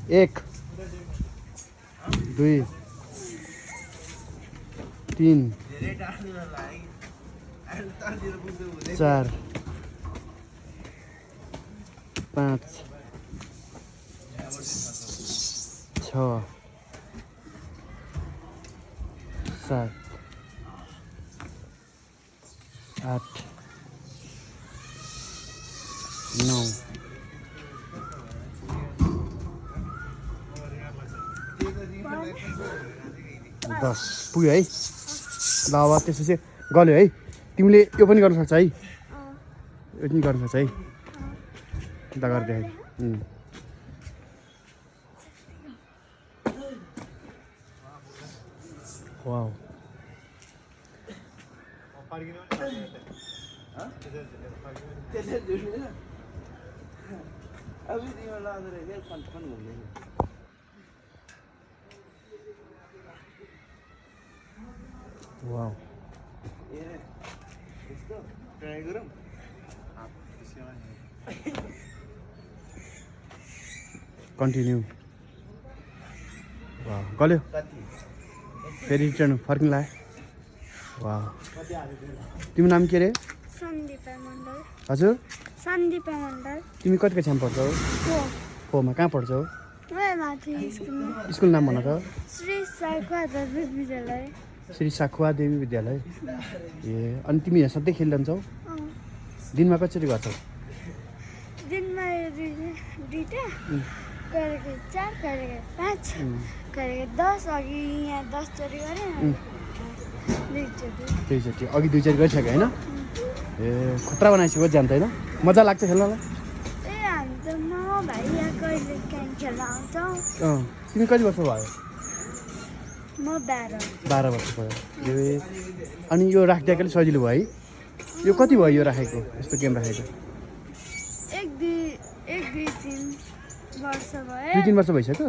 1 2 3 4 5 6 7 8 9 10 पुग्यो है। ल अब त्यसपछि गल्यो है। तिमीले यो पनि गर्न सक्छ है, यो पनि गर्न सक्छ है। ल गरिदिए वाउ वाउ कन्टिन्यू वाउ गल्यो फेरि रिटर्न फर्किन लाग्यो। वाउ तिम्रो नाम के रे? सन्दीपा मण्डल। हजुर सन्दीपा मण्डल। तिमी कतिको छाम पढ्छौ? 4 मा कहाँ पढ्छौ? माथि स्कुलमा। स्कुल नाम भन त। श्री साखुवा देवी विद्यालय। श्री साखुवा देवी विद्यालय। ए अनि तिमी यहाँ सधैँ खेलिरहन्छौ? दिनमा कसरी गर्छौ? दिनमा दुईटा गरेको 4 गरेको 5 गरेको 10 अघि यहाँ 10 चोटि गरेँ दुईचोटि अघि 2 चोटि गरिसक्यो होइन? ए खतरा बनाइसक्यो जान्छ होइन? मजा लाग्छ खेल्नलाई? ए हामी त म भाइ यहाँ कहिले काहीँ खेल्न आउँछौँ। तिमी कति वर्ष भयो? म 12 वर्ष भयो। ए अनि यो राखिदिएकोले सजिलो भयो है? यो कति भयो यो राखेको, यस्तो गेम राखेको? 1 2 3 वर्ष भयो। 2-3 वर्ष भइसक्यो?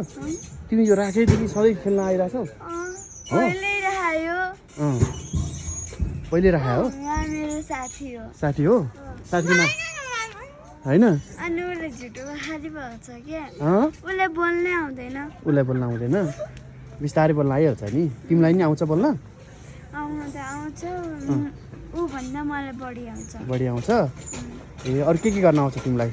तिमी यो राखेदेखि सधैँ खेल्न आइरहेछौ? पहिल्यै राखायो। पहिले राखायो हो? उहाँ मेरो साथी हो। साथी हो? साथीको नाम होइन? अनि उसले झुटो खालि भन्छ क्या। उसलाई उसले बोल्नै आउँदैन। बोल्न आउँदैन? बिस्तारै बोल्न आइहाल्छ नि। तिमीलाई नि आउँछ बोल्न? आउनु त आउँछ, ऊ भन्दा मलाई बढी आउँछ। बढी आउँछ? ए अरू के गर्न आउँछ तिमीलाई?